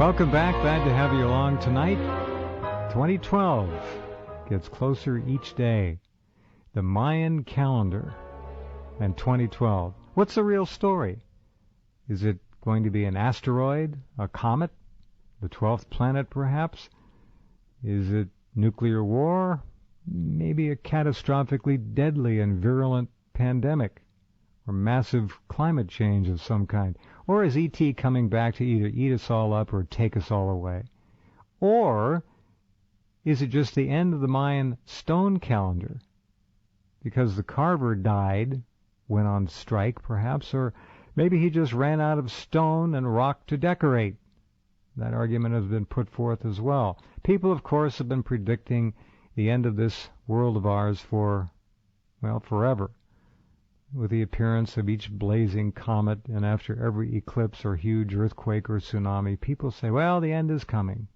Welcome back. Glad to have you along tonight. 2012 gets closer each day. The Mayan calendar and 2012. What's the real story? Is it going to be an asteroid, a comet, the 12th planet perhaps? Is it nuclear war? Maybe a catastrophically deadly and virulent pandemic? Or massive climate change of some kind? Or is E.T. coming back to either eat us all up or take us all away? Or is it just the end of the Mayan stone calendar? Because the carver died, went on strike perhaps, or maybe he just ran out of stone and rock to decorate. That argument has been put forth as well. People, of course, have been predicting the end of this world of ours for, well, forever, with the appearance of each blazing comet, and after every eclipse or huge earthquake or tsunami, people say, well, the end is coming.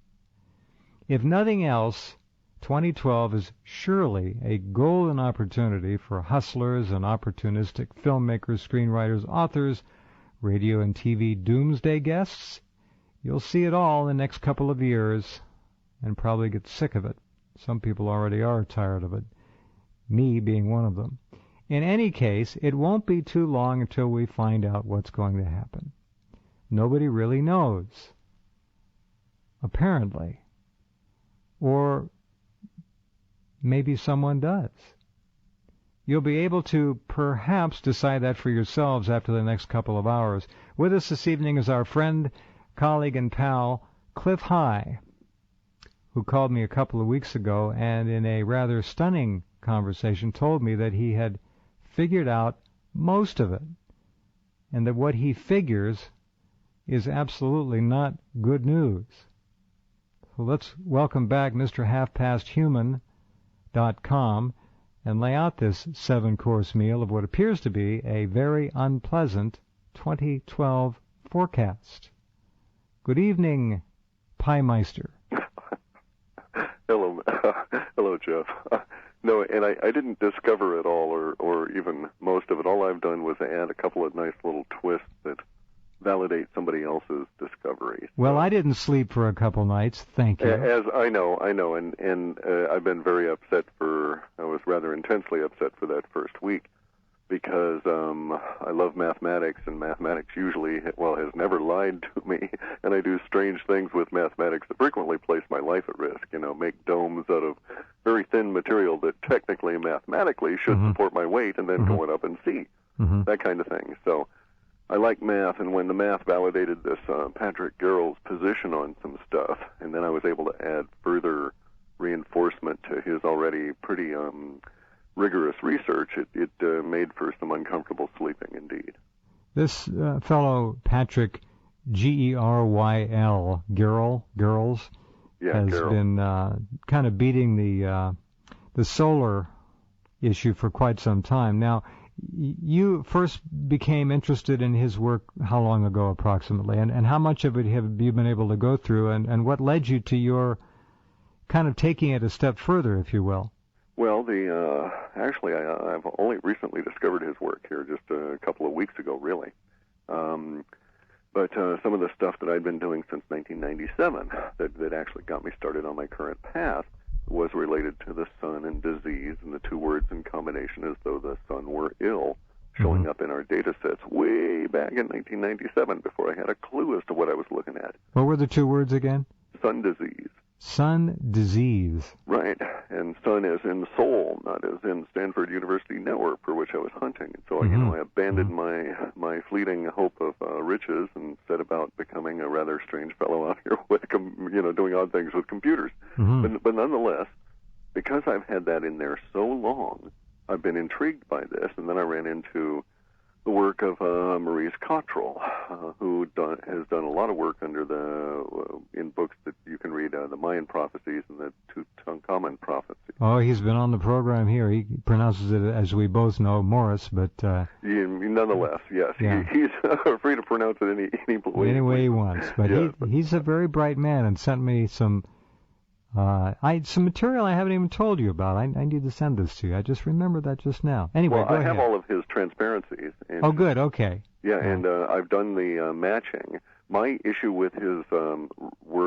If nothing else, 2012 is surely a golden opportunity for hustlers and opportunistic filmmakers, screenwriters, authors, radio and TV doomsday guests. You'll see it all in the next couple of years and probably get sick of it. Some people already are tired of it, me being one of them. In any case, it won't be too long until we find out what's going to happen. Nobody really knows, apparently. Or maybe someone does. You'll be able to perhaps decide that for yourselves after the next couple of hours. With us this evening is our friend, colleague, and pal, Clif High, who called me a couple of weeks ago and in a rather stunning conversation told me that he had figured out most of it, and that what he figures is absolutely not good news. So let's welcome back Mr. HalfPastHuman.com and lay out this 7-course meal of what appears to be a very unpleasant 2012 forecast. Good evening, Pie Meister. Hello, hello, Jeff. No, and I didn't discover it all, or even most of it. All I've done was add a couple of nice little twists that validate somebody else's discovery. Well, I didn't sleep for a couple nights, thank you. As I know, and I've been very upset I was rather intensely upset for that first week, because I love mathematics, and mathematics usually, well, has never lied to me, and I do strange things with mathematics that frequently place my life at risk, make domes out of very thin material that technically, mathematically, should support my weight, and then go up and see, that kind of thing. So I like math, and when the math validated this Patrick Garrell's position on some stuff, and then I was able to add further reinforcement to his already pretty rigorous research, it made for some uncomfortable sleeping indeed. This fellow Patrick G-E-R-Y-L, Garrels, has been kind of beating the solar issue for quite some time. Now, you first became interested in his work how long ago approximately, and how much of it have you been able to go through, and what led you to your kind of taking it a step further, if you will? Well, actually, I've only recently discovered his work here, just a couple of weeks ago, really. But some of the stuff that I'd been doing since 1997 that actually got me started on my current path was related to the sun and disease, and the two words in combination as though the sun were ill, showing up in our data sets way back in 1997 before I had a clue as to what I was looking at. What were the two words again? Sun disease. Sun disease. Right, and sun as in soul, not as in Stanford University network, for which I was hunting. And so, I abandoned my fleeting hope of riches and set about becoming a rather strange fellow out here with, doing odd things with computers. But nonetheless, because I've had that in there so long, I've been intrigued by this, and then I ran into the work of Maurice Cottrell, who has done a lot of work in books that you can read, the Mayan prophecies and the Tutankhamun prophecy. Oh, he's been on the program here. He pronounces it, as we both know, Morris, but nonetheless, yes, yeah. He's free to pronounce it any way he wants. But yes, he's a very bright man, and sent me some material I haven't even told you about. I need to send this to you. I just remembered that just now. Anyway, well, go ahead. I have all of his transparencies. And, oh, good. Okay. Yeah, and I've done the matching. My issue with his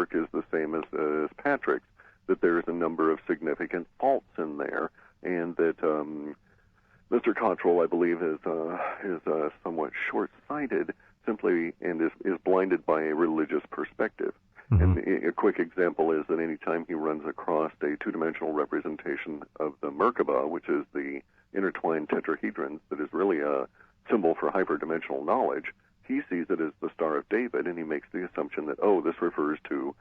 work is the same as Patrick's, that there's a number of significant faults in there, and that Mr. Cottrell, I believe, is somewhat short-sighted simply and is blinded by a religious perspective. Mm-hmm. And a quick example is that any time he runs across a two-dimensional representation of the Merkaba, which is the intertwined tetrahedrons that is really a symbol for hyperdimensional knowledge, he sees it as the Star of David, and he makes the assumption that, this refers to,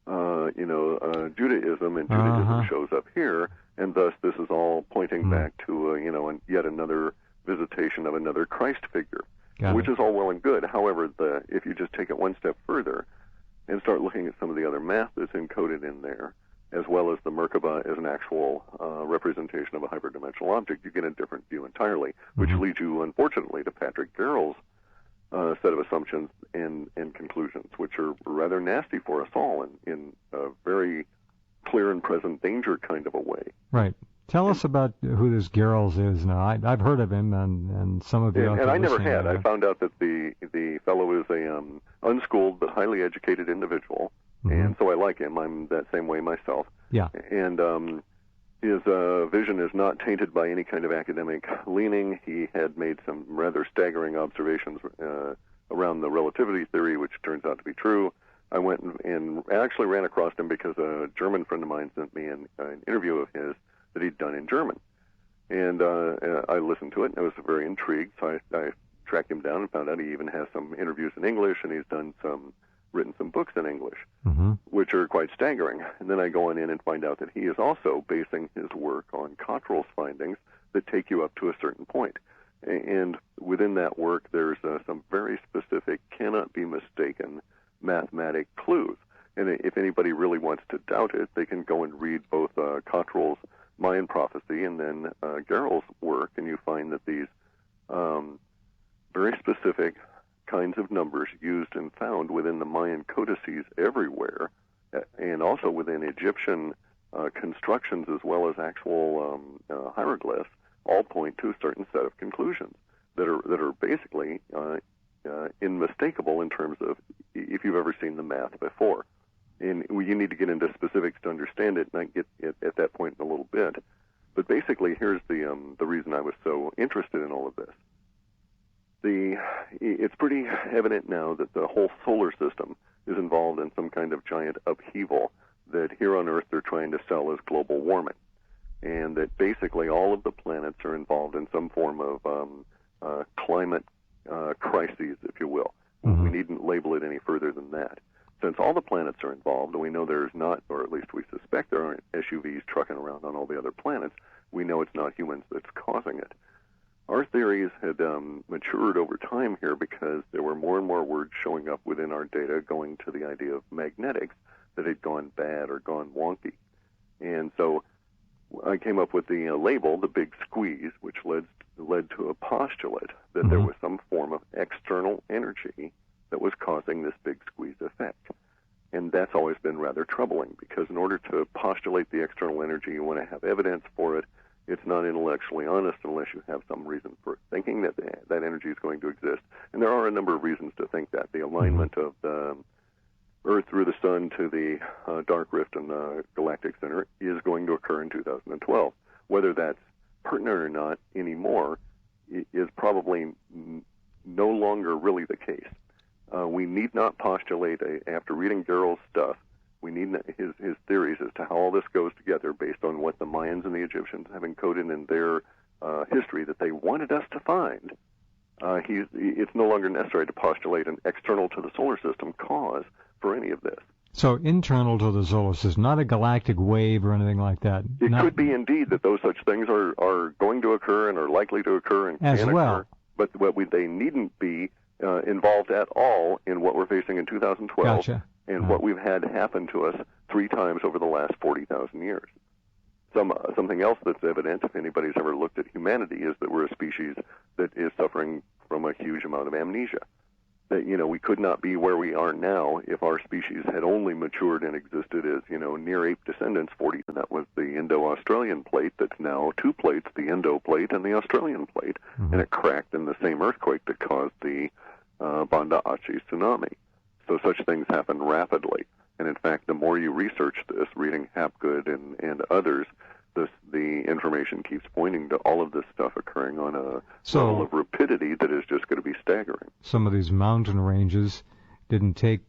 Judaism, and Judaism shows up here, and thus this is all pointing back to, yet another visitation of another Christ figure, which is all well and good. However, if you just take it one step further and start looking at some of the other math that's encoded in there, as well as the Merkaba as an actual representation of a hyperdimensional object, you get a different view entirely, which leads you, unfortunately, to Patrick Garrell's set of assumptions and conclusions, which are rather nasty for us all in a very clear and present danger kind of a way. Right. Tell us about who this Garrels is now. I've heard of him, and some of you. And I never had. I found out that the fellow is a unschooled but highly educated individual, and so I like him. I'm that same way myself. Yeah. And his vision is not tainted by any kind of academic leaning. He had made some rather staggering observations around the relativity theory, which turns out to be true. I went and actually ran across him because a German friend of mine sent me an interview of his that he'd done in German. And I listened to it, and I was very intrigued, so I tracked him down and found out he even has some interviews in English, and he's written some books in English, which are quite staggering. And then I go on in and find out that he is also basing his work on Cottrell's findings that take you up to a certain point. And within that work, there's some very specific, cannot be mistaken mathematic clues. And if anybody really wants to doubt it, they can go and read both Cottrell's Mayan prophecy and then Garrell's work, and you find that these very specific kinds of numbers used and found within the Mayan codices everywhere, and also within Egyptian constructions as well as actual hieroglyphs, all point to a certain set of conclusions that are basically unmistakable in terms of if you've ever seen the math before. And you need to get into specifics to understand it, and I get at that point in a little bit. But basically, here's the reason I was so interested in all of this. It's pretty evident now that the whole solar system is involved in some kind of giant upheaval that here on Earth they're trying to sell as global warming, and that basically all of the planets are involved in some form of climate crises, if you will. We needn't label it any further than that. Since all the planets are involved, and we know there's not, or at least we suspect there aren't SUVs trucking around on all the other planets, we know it's not humans that's causing it. Our theories had matured over time here because there were more and more words showing up within our data going to the idea of magnetics that had gone bad or gone wonky. And so I came up with the label, the big squeeze, which led to a postulate that there was some form of external energy that was causing this big squeeze effect. And that's always been rather troubling, because in order to postulate the external energy, you want to have evidence for it. It's not intellectually honest unless you have some reason for thinking that that energy is going to exist. And there are a number of reasons to think that. The alignment of the Earth through the Sun to the dark rift in the galactic center is going to occur in 2012. Whether that's pertinent or not anymore is probably no longer really the case. We need not postulate, after reading Garrell's stuff, we need his theories as to how all this goes together based on what the Mayans and the Egyptians have encoded in their history that they wanted us to find. It's no longer necessary to postulate an external to the solar system cause for any of this. So internal to the solar system, not a galactic wave or anything like that. It could be indeed that those such things are going to occur and are likely to occur and as can well. Occur, but they needn't be involved at all in what we're facing in 2012 Gotcha. And what we've had happen to us 3 times over the last 40,000 years. Something else that's evident, if anybody's ever looked at humanity, is that we're a species that is suffering from a huge amount of amnesia. That, we could not be where we are now if our species had only matured and existed as, near ape descendants 40. And that was the Indo-Australian plate that's now 2 plates, the Indo plate and the Australian plate. And it cracked in the same earthquake that caused the Banda Aceh tsunami. So such things happen rapidly. And in more you research this, reading Hapgood and others, the information keeps pointing to all of this stuff occurring on a level of rapidity that is just going to be staggering. Some of these mountain ranges didn't take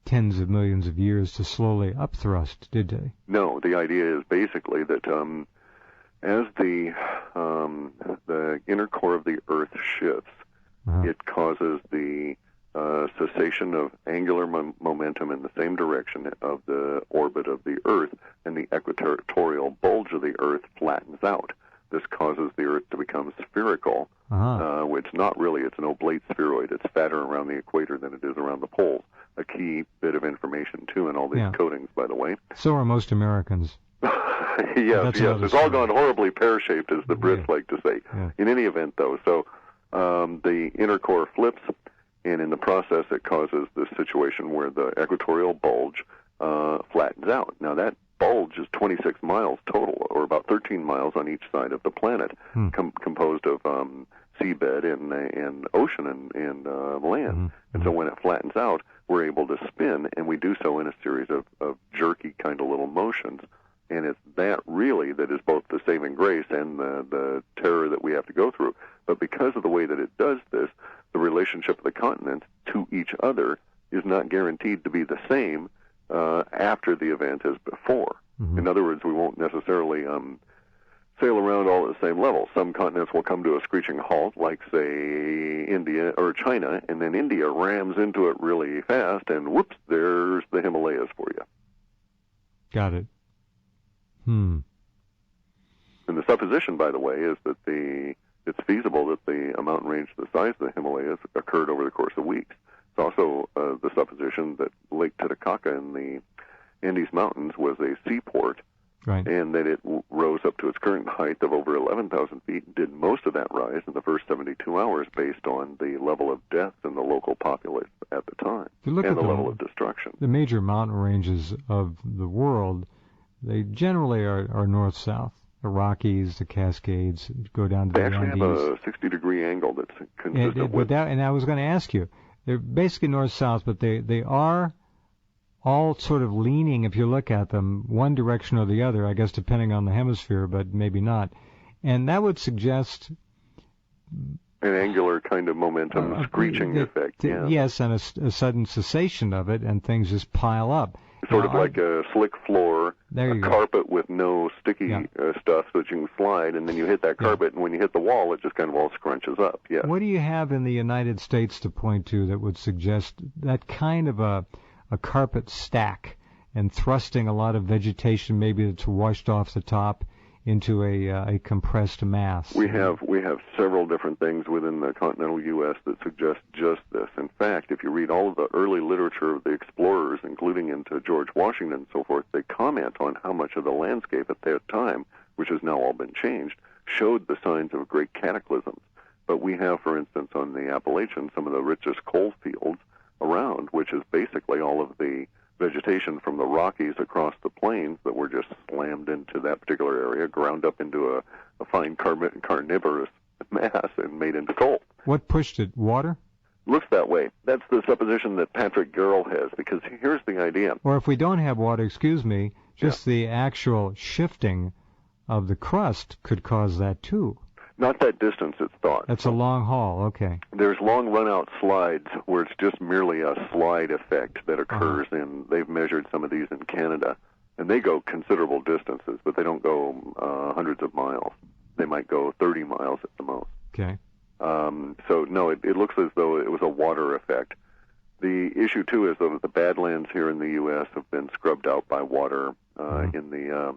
tens of millions of years to slowly upthrust, did they? No, the idea is basically that as the inner core of the Earth shifts, it causes the cessation of angular momentum in the same direction of the orbit of the Earth, and the equatorial bulge of the Earth flattens out. This causes the Earth to become spherical, which not really, it's an oblate spheroid. It's fatter around the equator than it is around the poles. A key bit of information, too, in all these coatings, by the way. So are most Americans. Yes. It's all gone horribly pear-shaped, as the Brits like to say. Yeah. In any event, though, so the inner core flips, and in the process it causes this situation where the equatorial bulge flattens out. Now, that bulge is 26 miles total, or about 13 miles on each side of the planet, composed of seabed and ocean and land. And so when it flattens out, we're able to spin, and we do so in a series of jerky kind of little motions. And it's that really that is both the saving grace and the terror that we have to go through. But because of the way that it does this, the relationship of the continents to each other is not guaranteed to be the same after the event as before. In other words, we won't necessarily sail around all at the same level. Some continents will come to a screeching halt, like, say, India or China, and then India rams into it really fast, and whoops, there's the Himalayas for you. Got it. And the supposition, by the way, is that it's feasible that a mountain range the size of the Himalayas occurred over the course of weeks. It's also the supposition that Lake Titicaca in the Andes Mountains was a seaport, and that it rose up to its current height of over 11,000 feet and did most of that rise in the first 72 hours based on the level of deaths in the local populace at the time and the level of destruction. The major mountain ranges of the world, they generally are north-south. The Rockies, the Cascades, go down to the Andes. They actually have a 60-degree angle that's consistent with... And I was going to ask you, they're basically north-south, but they are all sort of leaning, if you look at them, one direction or the other, I guess depending on the hemisphere, but maybe not. And that would suggest... an angular kind of momentum screeching effect, Yes, and a sudden cessation of it, and things just pile up. Sort of like a slick floor, a carpet with no sticky stuff so that you can slide, and then you hit that carpet, and when you hit the wall, it just kind of all scrunches up. Yeah. What do you have in the United States to point to that would suggest that kind of a carpet stack and thrusting a lot of vegetation maybe that's washed off the top into a compressed mass? We have several different things within the continental U.S. that suggest just this. In fact, if you read all of the early literature of the explorers, including into George Washington and so forth, they comment on how much of the landscape at that time, which has now all been changed, showed the signs of great cataclysms. But we have, for instance, on the Appalachians, some of the richest coal fields around, which is basically all of the vegetation from the Rockies across the plains that were just slammed into that particular area, ground up into a fine carnivorous mass and made into coal. What pushed it? Water? Looks that way. That's the supposition that Patrick Garrell has, because here's the idea. Or if we don't have water, just the actual shifting of the crust could cause that too. Not that distance, it's thought. That's a long haul, okay. There's long run-out slides where it's just merely a slide effect that occurs in, they've measured some of these in Canada, and they go considerable distances, but they don't go hundreds of miles. They might go 30 miles at the most. Okay. So, no, it looks as though it was a water effect. The issue, too, is that the badlands here in the U.S. have been scrubbed out by water in the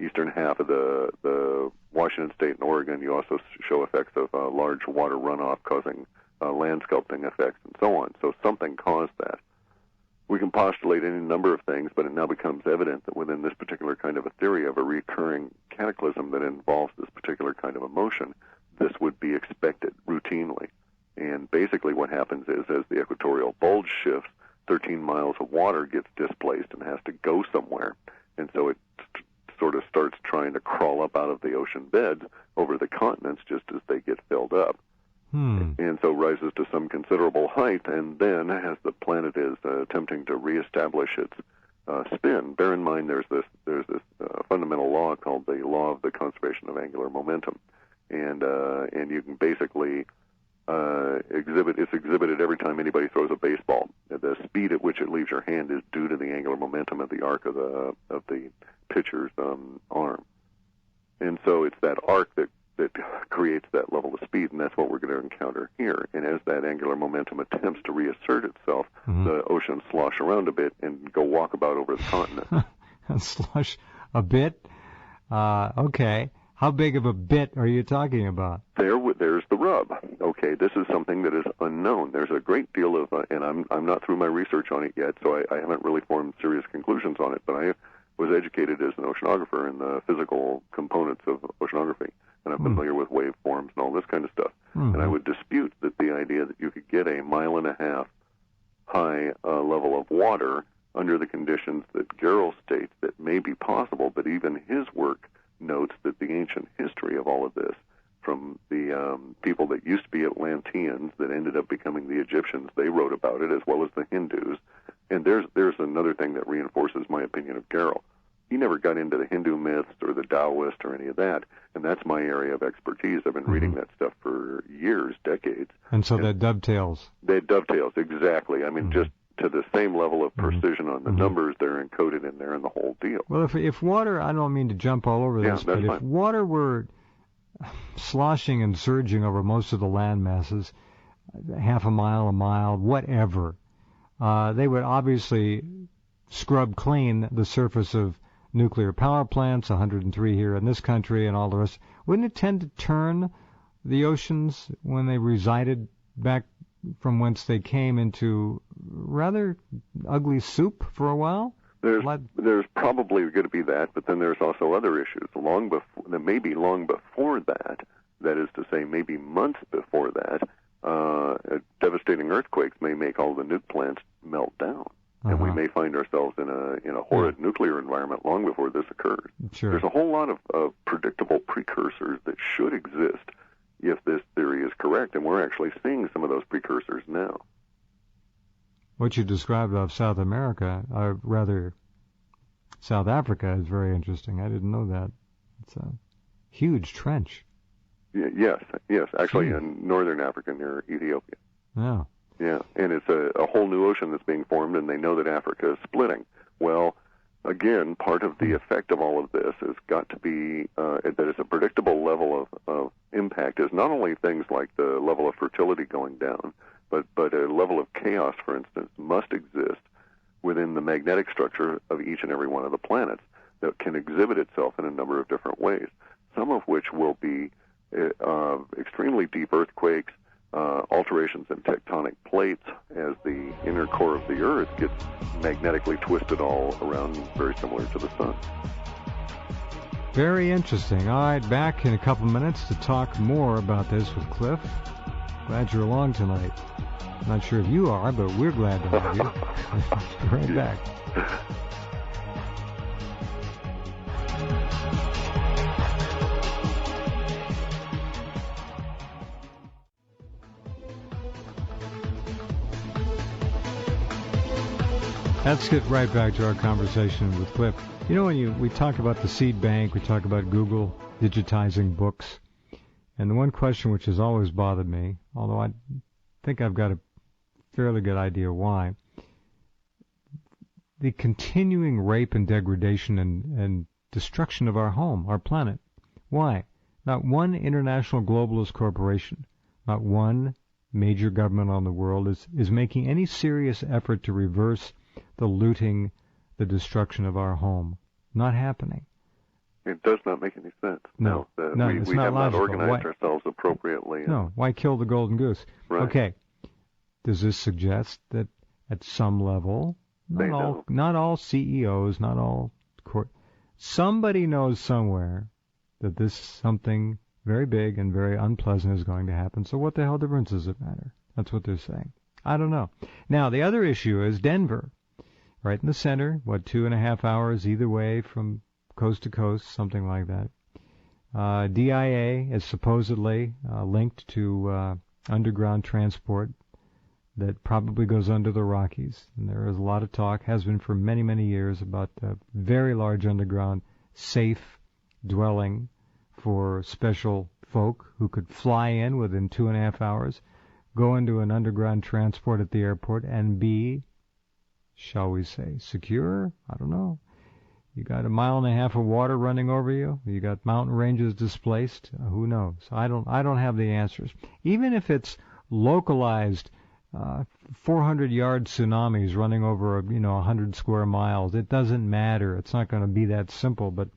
eastern half of the Washington State and Oregon. You also show effects of large water runoff causing land sculpting effects and so on. So something caused that. We can postulate any number of things, but it now becomes evident that within this particular kind of a theory of a recurring cataclysm that involves this particular kind of emotion, this would be expected routinely. And basically what happens is, as the equatorial bulge shifts, 13 miles of water gets displaced and has to go somewhere. And so it sort of starts trying to crawl up out of the ocean beds over the continents just as they get filled up. And so rises to some considerable height, and then, as the planet is attempting to reestablish its spin. Bear in mind, there's this fundamental law called the law of the conservation of angular momentum, and you can basically it's exhibited every time anybody throws a baseball. The speed at which it leaves your hand is due to the angular momentum of the arc of the pitcher's arm, and so it's that arc that creates that level of speed, and that's what we're going to encounter here. And as that angular momentum attempts to reassert itself, the oceans slosh around a bit and go walkabout over the continent. Slosh a bit? Okay. How big of a bit are you talking about? There's the rub. Okay, this is something that is unknown. There's a great deal of, and I'm not through my research on it yet, so I haven't really formed serious conclusions on it, but I was educated as an oceanographer in the physical components of oceanography, and I'm familiar with waveforms and all this kind of stuff. And I would dispute that the idea that you could get a 1.5 mile high level of water under the conditions that Gerald states that may be possible, but even his work notes that the ancient history of all of this, from the people that used to be Atlanteans that ended up becoming the Egyptians, they wrote about it, as well as the Hindus. And there's another thing that reinforces my opinion of Gerald. He never got into the Hindu myths or the Taoist or any of that, and that's my area of expertise. I've been reading that stuff for years, decades. And so that dovetails. That dovetails, exactly. I mean, just to the same level of precision on the numbers, they're encoded in there in the whole deal. Well, if water, I don't mean to jump all over this, but if water were sloshing and surging over most of the land masses, half a mile, whatever, they would obviously scrub clean the surface of nuclear power plants, 103 here in this country and all the rest. Wouldn't it tend to turn the oceans when they resided back from whence they came into rather ugly soup for a while? There's probably going to be that, but then there's also other issues. Maybe long before that, that is to say maybe months before that, devastating earthquakes may make all the nuke plants melt down. And we may find ourselves in a horrid nuclear environment long before this occurs. Sure. There's a whole lot of predictable precursors that should exist if this theory is correct, and we're actually seeing some of those precursors now. What you described of South America, or rather South Africa, is very interesting. I didn't know that. It's a huge trench. Yes, actually in northern Africa near Ethiopia. Yeah. Yeah, and it's a whole new ocean that's being formed, and they know that Africa is splitting. Well, again, part of the effect of all of this has got to be that it's a predictable level of impact, is not only things like the level of fertility going down, but a level of chaos, for instance, must exist within the magnetic structure of each and every one of the planets that can exhibit itself in a number of different ways, some of which will be extremely deep earthquakes, alterations in tectonic plates as the inner core of the Earth gets magnetically twisted all around, very similar to the Sun. Very interesting. All right, back in a couple minutes to talk more about this with Clif. Glad you're along tonight. Not sure if you are, but we're glad to have you. Be right back. Let's get right back to our conversation with Clif. You know, when we talk about the seed bank, we talk about Google digitizing books, and the one question which has always bothered me, although I think I've got a fairly good idea why, the continuing rape and degradation and destruction of our home, our planet. Why? Not one international globalist corporation, not one major government on the world is making any serious effort to reverse the looting, the destruction of our home. Not happening. It does not make any sense. No, we have not organized ourselves appropriately. No, why kill the golden goose? Right. Okay. Does this suggest that at some level, not all CEOs, not all somebody knows somewhere that this something very big and very unpleasant is going to happen. So what the hell difference does it matter? That's what they're saying. I don't know. Now, the other issue is Denver, right in the center, 2.5 hours either way from coast to coast, something like that. DIA is supposedly linked to underground transport that probably goes under the Rockies. And there is a lot of talk, has been for many, many years, about a very large underground safe dwelling for special folk who could fly in within 2.5 hours, go into an underground transport at the airport, and be, shall we say, secure? I don't know. You got 1.5 miles of water running over you. You got mountain ranges displaced. Who knows? I don't have the answers. Even if it's localized 400-yard tsunamis running over 100 square miles, it doesn't matter. It's not going to be that simple. But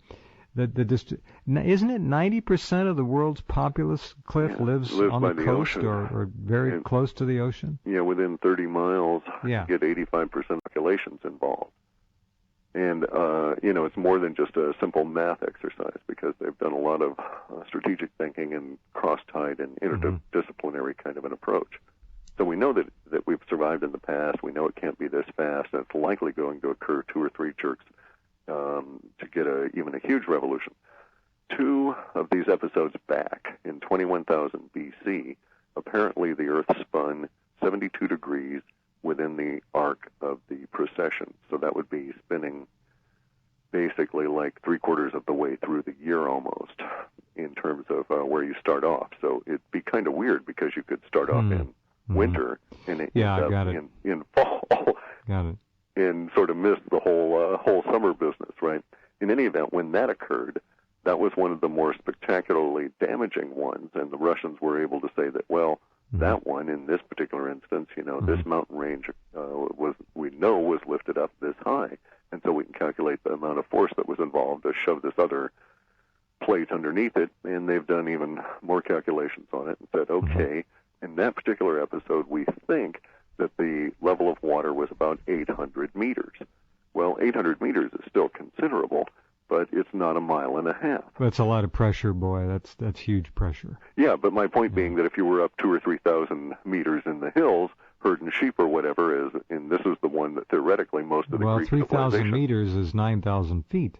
isn't it 90% of the world's populace, Cliff, lives on the coast or very close to the ocean? Yeah, within 30 miles, you get 85% populations involved. And, it's more than just a simple math exercise, because they've done a lot of strategic thinking and cross-tied and interdisciplinary kind of an approach. So we know that we've survived in the past. We know it can't be this fast, and it's likely going to occur 2 or 3 jerks to get even a huge revolution. 2 of these episodes back, in 21,000 BC, apparently the Earth spun 72 degrees within the arc of the precession. So that would be spinning basically like 3/4 of the way through the year almost, in terms of where you start off. So it'd be kind of weird, because you could start off in winter and end up in fall. Got it. And sort of miss the whole summer business, right? In any event, when that occurred, that was one of the more spectacularly damaging ones, and the Russians were able to say that, well, that one, in this particular instance, this mountain range was lifted up this high, and so we can calculate the amount of force that was involved to shove this other plate underneath it, and they've done even more calculations on it and said, okay, in that particular episode, we think that the level of water was about 800 meters. Well, 800 meters is still considerable, but it's not 1.5 miles. That's a lot of pressure, boy. That's huge pressure. Yeah, but my point being that if you were up 2,000 or 3,000 meters in the hills, herding sheep or whatever, and this is the one that theoretically most of the Greek 3,000 meters is 9,000 feet,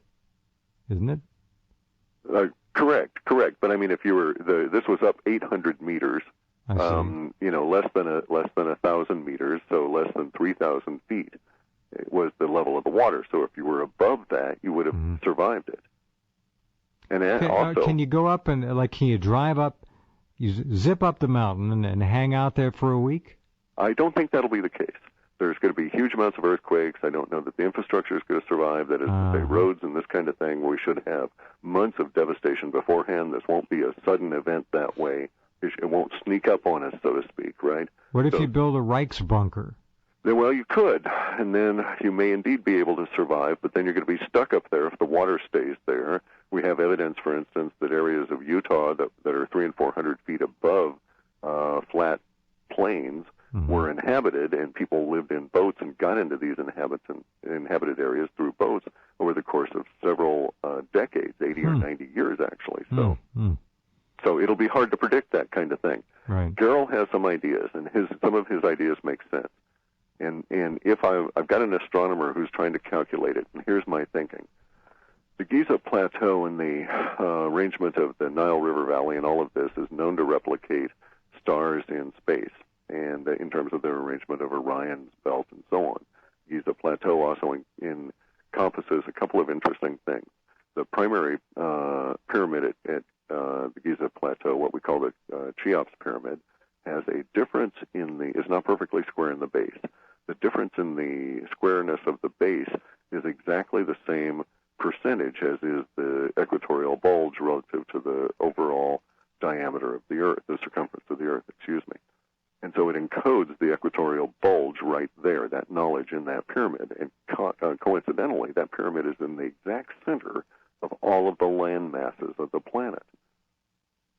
isn't it? Correct. But I mean, if you were this was up 800 meters. Less than 1,000 meters, so less than 3,000 feet was the level of the water. So if you were above that, you would have survived it. And also, can you go up and can you drive up? You zip up the mountain and hang out there for a week? I don't think that'll be the case. There's going to be huge amounts of earthquakes. I don't know that the infrastructure is going to survive. That is to say, roads and this kind of thing. We should have months of devastation beforehand. This won't be a sudden event that way. It won't sneak up on us, so to speak, right? What if you build a Reichsbunker? Well, you could, and then you may indeed be able to survive, but then you're going to be stuck up there if the water stays there. We have evidence, for instance, that areas of Utah that are 300 and 400 feet above flat plains were inhabited, and people lived in boats and got into these inhabited areas through boats over the course of several decades, 80 or 90 years, actually. So it'll be hard to predict that kind of thing. Right. Gerald has some ideas, and some of his ideas make sense. And if I've got an astronomer who's trying to calculate it, and here's my thinking. The Giza Plateau and the arrangement of the Nile River Valley and all of this is known to replicate stars in space, and in terms of their arrangement of Orion's belt and so on. Giza Plateau also encompasses a couple of interesting things. The primary pyramid at the Giza Plateau, what we call the Cheops Pyramid, has a difference is not perfectly square in the base. The difference in the squareness of the base is exactly the same percentage as is the equatorial bulge relative to the overall diameter of the Earth, the circumference of the Earth, And so it encodes the equatorial bulge right there, that knowledge in that pyramid. And coincidentally, that pyramid is in the exact center of all of the land masses of the planet.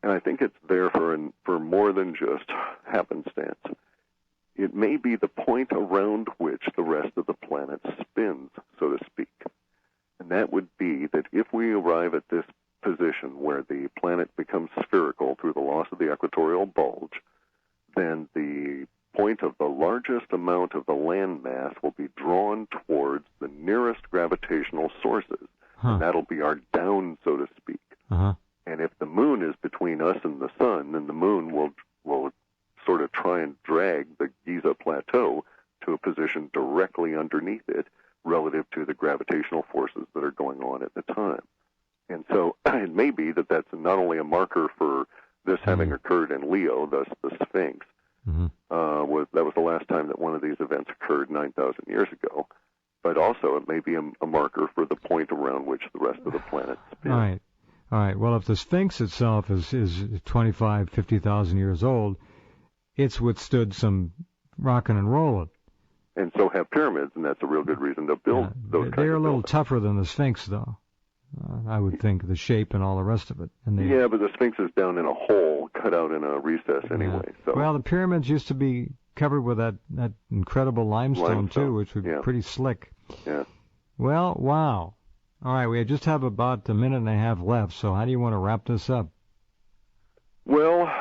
And I think it's there for more than just happenstance. It may be the point around which the rest of the planet spins, so to speak. And that would be that if we arrive at this position where the planet becomes spherical through the loss of the equatorial bulge, then the point of the largest amount of the land mass will be drawn towards the nearest gravitational sources. And that'll be our down, so to speak. And if the moon is between us and the sun, then the moon will sort of try and drag the Giza plateau to a position directly underneath it relative to the gravitational forces that are going on at the time. And so it may be that that's not only a marker for this having occurred in Leo, thus the Sphinx. That was the last time that one of these events occurred 9,000 years ago. But also it may be a marker for the point around which the rest of the planet spins. All right. Well, if the Sphinx itself is 25, 50,000 years old, it's withstood some rocking and rolling. And so have pyramids, and that's a real good reason to build those kinds They're of a little buildings. tougher than the Sphinx, though. I would think, the shape and all the rest of it. And Yeah, but the Sphinx is down in a hole, cut out in a recess anyway. So. Well, the pyramids used to be covered with that incredible limestone, too, which would be pretty slick. Yeah. Well, wow. All right, we just have about a minute and a half left, so how do you want to wrap this up? Well,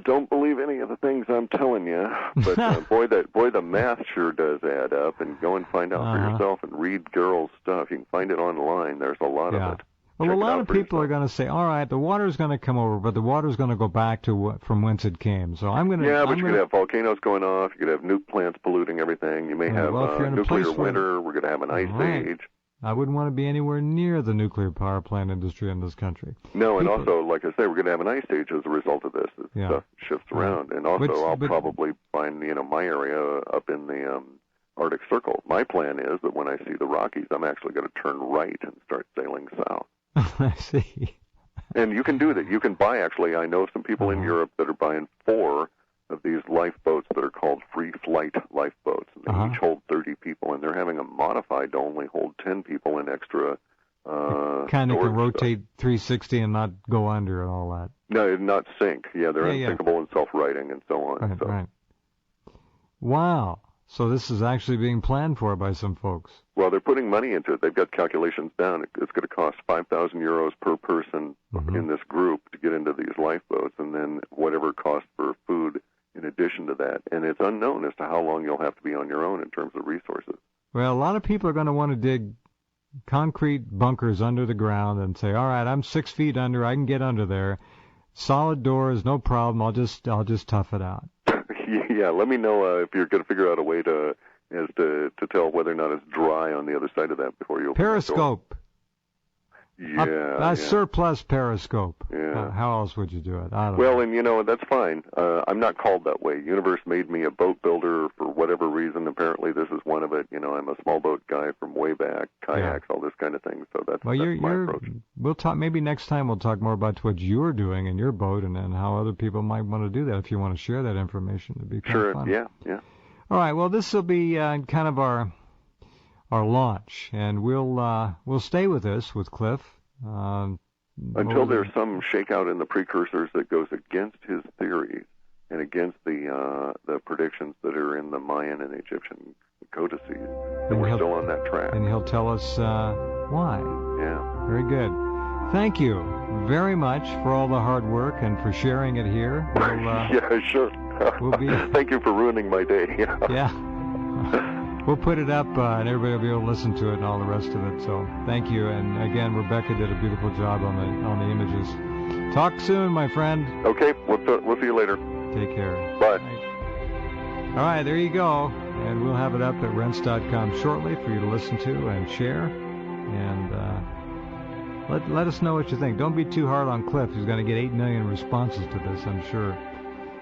don't believe any of the things I'm telling you, but boy, the math sure does add up. And go and find out for yourself and read Gerald's stuff. You can find it online. There's a lot of it. Well, a lot of people are going to say, all right, the water's going to come over, but the water's going to go back to from whence it came. So I'm going to... Yeah, but you could have volcanoes going off. You could have nuke plants polluting everything. You may have nuclear winter. We're going to have an ice age. I wouldn't want to be anywhere near the nuclear power plant industry in this country. No, and also, like I say, we're going to have an ice age as a result of this. Stuff shifts around. And also, I'll probably find, my area up in the Arctic Circle. My plan is that when I see the Rockies, I'm actually going to turn right and start sailing south. I see. And you can do that. You can buy, actually, I know some people in Europe that are buying 4 of these lifeboats that are called free flight lifeboats. And they each hold 30 people, and they're having them modified to only hold 10 people in extra kind of can rotate 360 and not go under and all that. No, not sink. Yeah, they're unsinkable and self-righting and so on. Right. Wow. So this is actually being planned for by some folks. Well, they're putting money into it. They've got calculations down. It's going to cost 5,000 euros per person in this group to get into these lifeboats, and then whatever cost for food in addition to that. And it's unknown as to how long you'll have to be on your own in terms of resources. Well, a lot of people are going to want to dig concrete bunkers under the ground and say, all right, I'm 6 feet under. I can get under there. Solid doors, no problem. I'll just tough it out. Yeah, let me know if you're going to figure out a way to tell whether or not it's dry on the other side of that before you open Periscope. Yeah. Surplus periscope. Yeah. How else would you do it? I don't know. Well, and that's fine. I'm not called that way. Universe made me a boat builder for whatever reason. Apparently, this is one of it. I'm a small boat guy from way back, kayaks, all this kind of thing. So that's my approach. We'll talk. Maybe next time we'll talk more about what you're doing in your boat and how other people might want to do that. If you want to share that information, it'd be kind of fun. Yeah. All right. Well, this will be kind of our launch, and we'll stay with this with Clif until there's some shakeout in the precursors that goes against his theories and against the predictions that are in the Mayan and Egyptian codices. And we're still on that track. And he'll tell us why. Yeah. Very good. Thank you very much for all the hard work and for sharing it here. Yeah, sure. Thank you for ruining my day. Yeah. We'll put it up, and everybody will be able to listen to it and all the rest of it. So thank you. And again, Rebecca did a beautiful job on the images. Talk soon, my friend. Okay, we'll see you later. Take care. Bye. All right, there you go. And we'll have it up at rense.com shortly for you to listen to and share. And let us know what you think. Don't be too hard on Clif. He's going to get 8 million responses to this, I'm sure.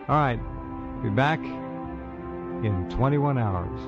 All right, be back in 21 hours.